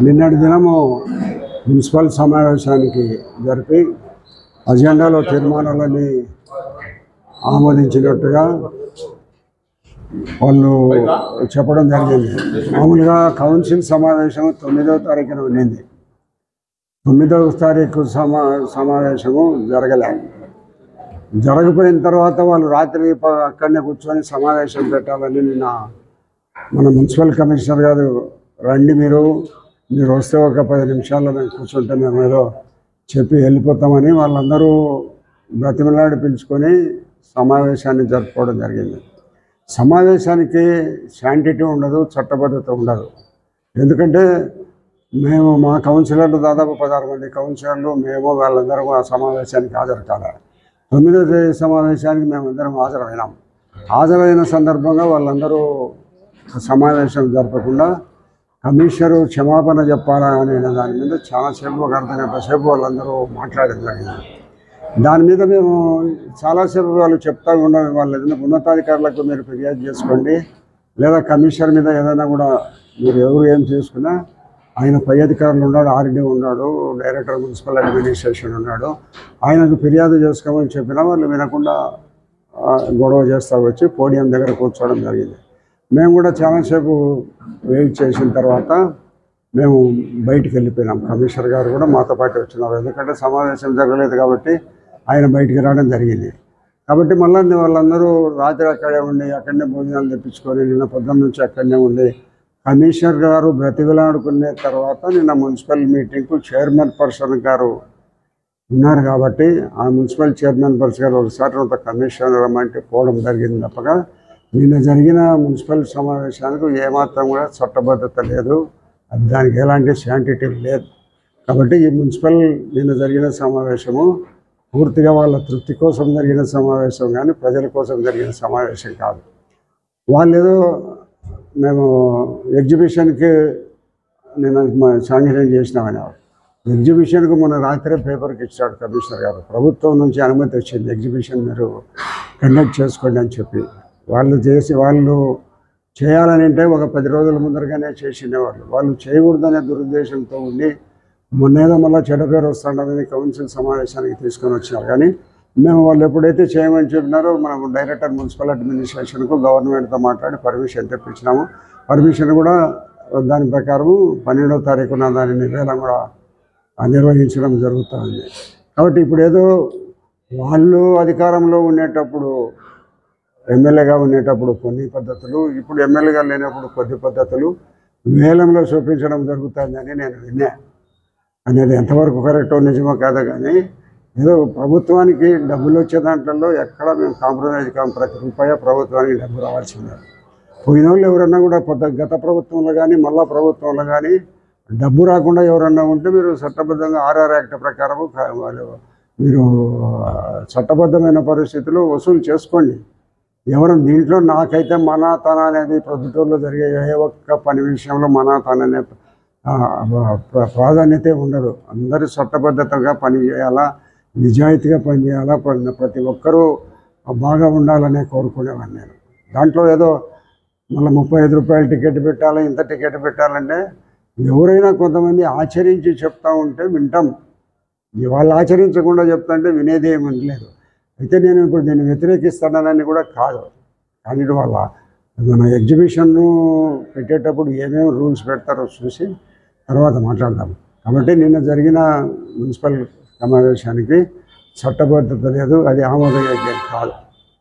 నిన్నటి దినము మున్సిపల్ సమావేశానికి జరిపి అజెండాలో తీర్మానాలని ఆమోదించినట్టుగా వాళ్ళు చెప్పడం జరిగింది. మామూలుగా కౌన్సిల్ సమావేశం 9వ తారీఖున ఉన్నింది. 9వ తారీఖు సమావేశము జరగపోయిన తర్వాత వాళ్ళు రాత్రి అక్కడనే కూర్చొని సమావేశం పెట్టాలని నిన్న మన మున్సిపల్ కమిషనర్ గారు రండి మీరు వస్తే ఒక 10 నిమిషాల్లో మేము కూర్చుంటే మేము ఏదో చెప్పి వెళ్ళిపోతామని వాళ్ళందరూ బ్రతిమలాడి పిలుచుకొని సమావేశాన్ని జరుపుకోవడం జరిగింది. సమావేశానికి శాంటిటీ ఉండదు, చట్టబద్ధత ఉండదు. ఎందుకంటే మేము మా కౌన్సిలర్లు దాదాపు 16 మంది కౌన్సిలర్లు మేము వాళ్ళందరూ ఆ సమావేశానికి హాజరు కాలేదు. 9వ తేదీ సమావేశానికి మేమందరం హాజరైన సందర్భంగా వాళ్ళందరూ సమావేశం జరపకుండా కమిషనరు క్షమాపణ చెప్పాలా అనే దాని మీద చాలాసేపు ఒక అర్ధగంట సేపు వాళ్ళందరూ మాట్లాడడం జరిగింది. దాని మీద మేము చాలాసేపు వాళ్ళు చెప్తా ఉన్నాం, వాళ్ళు ఏదైనా ఉన్నతాధికారులకు మీరు ఫిర్యాదు చేసుకోండి, లేదా కమిషనర్ మీద ఏదైనా కూడా మీరు ఎవరు ఏం చేసుకున్నా ఆయన పై అధికారులు ఉన్నాడు, ఆర్డీ ఉన్నాడు, డైరెక్టర్ మున్సిపల్ అడ్మినిస్ట్రేషన్ ఉన్నాడు, ఆయనకు ఫిర్యాదు చేసుకోమని చెప్పినా వాళ్ళు వినకుండా గొడవ చేస్తూ వచ్చి పోడియం దగ్గర కూర్చోవడం జరిగింది. మేము కూడా చాలాసేపు వెయిట్ చేసిన తర్వాత మేము బయటికి వెళ్ళిపోయినాం. కమిషనర్ గారు కూడా మాతో పాటు వచ్చినారు, ఎందుకంటే సమావేశం జరగలేదు కాబట్టి ఆయన బయటికి రావడం జరిగింది. కాబట్టి మళ్ళీ వాళ్ళందరూ రాత్రి అక్కడనే భోజనాలు తెప్పించుకొని నిన్న పొద్దున్న నుంచి అక్కడనే ఉండి కమిషనర్ గారు బ్రతిమలాడుకునే తర్వాత నిన్న మున్సిపల్ మీటింగ్కు చైర్మన్ పర్సన్ గారు ఉన్నారు కాబట్టి ఆ మున్సిపల్ చైర్మన్ పర్సన్ గారు ఒకసారి అంత కమిషనర్ రమ్మంటే పోవడం జరిగింది తప్పగా నిన్న జరిగిన మున్సిపల్ సమావేశానికి ఏమాత్రం కూడా చట్టబద్ధత లేదు, దానికి ఎలాంటి శాంటిటీ లేదు. కాబట్టి ఈ మున్సిపల్ నిన్న జరిగిన సమావేశము పూర్తిగా వాళ్ళ తృప్తి కోసం జరిగిన సమావేశం కానీ ప్రజల కోసం జరిగిన సమావేశం కాదు. వాళ్ళు ఏదో మేము ఎగ్జిబిషన్కి నేను శాంక్షన్ చేసినామని ఎగ్జిబిషన్కు మొన్న రాత్రే పేపర్కి ఇచ్చాడు కమిషనర్ గారు, ప్రభుత్వం నుంచి అనుమతి వచ్చింది ఎగ్జిబిషన్ మీరు కండక్ట్ చేసుకోండి అని చెప్పి. వాళ్ళు చేయాలని అంటే ఒక 10 రోజుల ముందరగానే చేసినవాళ్ళు. వాళ్ళు చేయకూడదనే దురుద్దేశంతో ఉండి మొన్నేదో మళ్ళీ చెడ్డ పేరు వస్తుండదని కౌన్సిల్ సమావేశానికి తీసుకొని వచ్చినారు. కానీ మేము వాళ్ళు ఎప్పుడైతే చేయమని చెప్పినారో మనం డైరెక్టర్ మున్సిపల్ అడ్మినిస్ట్రేషన్కు గవర్నమెంట్తో మాట్లాడి పర్మిషన్ తెప్పించినాము. పర్మిషన్ కూడా దాని ప్రకారము 12వ తారీఖున దాని నిర్ణయం కూడా నిర్వహించడం జరుగుతుంది. కాబట్టి ఇప్పుడు ఏదో వాళ్ళు అధికారంలో ఉండేటప్పుడు ఎమ్మెల్యేగా ఉండేటప్పుడు కొన్ని పద్ధతులు, ఇప్పుడు ఎమ్మెల్యేగా లేనప్పుడు కొద్ది పద్ధతులు వేలంలో చూపించడం జరుగుతుందని నేను విన్నా. అనేది ఎంతవరకు కరెక్టో నిజమో కాదో కానీ ఏదో ప్రభుత్వానికి డబ్బులు వచ్చే దాంట్లో ఎక్కడ మేము కాంప్రమైజ్ కాం, ప్రతి రూపాయ ప్రభుత్వానికి డబ్బు రావాల్సిందే. పోయిన వాళ్ళు ఎవరన్నా కూడా గత ప్రభుత్వంలో కానీ మళ్ళా ప్రభుత్వంలో కానీ డబ్బు రాకుండా ఎవరన్నా ఉంటే మీరు చట్టబద్ధంగా RR యాక్ట్ ప్రకారం మీరు చట్టబద్ధమైన పరిస్థితుల్లో వసూలు చేసుకోండి. ఎవరు దీంట్లో నాకైతే మనాతన అనేది ప్రభుత్వంలో జరిగే ఏ ఒక్క పని విషయంలో మనాతన అనే ప్రాధాన్యత ఉండదు. అందరూ చట్టబద్ధతగా పనిచేయాలా, నిజాయితీగా పనిచేయాలా, ప్రతి ఒక్కరూ బాగా ఉండాలనే కోరుకునేవాడిని నేను. దాంట్లో ఏదో మళ్ళీ 35 రూపాయలు టికెట్ పెట్టాలి, ఇంత టికెట్ పెట్టాలంటే ఎవరైనా కొంతమంది ఆచరించి చెప్తా ఉంటే వింటాం, వాళ్ళు ఆచరించకుండా చెప్తుంటే వినేది ఏమి లేదు. అయితే నేను ఇప్పుడు దీన్ని వ్యతిరేకిస్తానని కూడా కాదు, కానీ వాళ్ళ మన ఎగ్జిబిషన్ను పెట్టేటప్పుడు ఏమేమి రూల్స్ పెడతారో చూసి తర్వాత మాట్లాడదాం. కాబట్టి నిన్న జరిగిన మున్సిపల్ సమావేశానికి చట్టబద్ధత లేదు, అది ఆమోదయోగ్యం కాదు.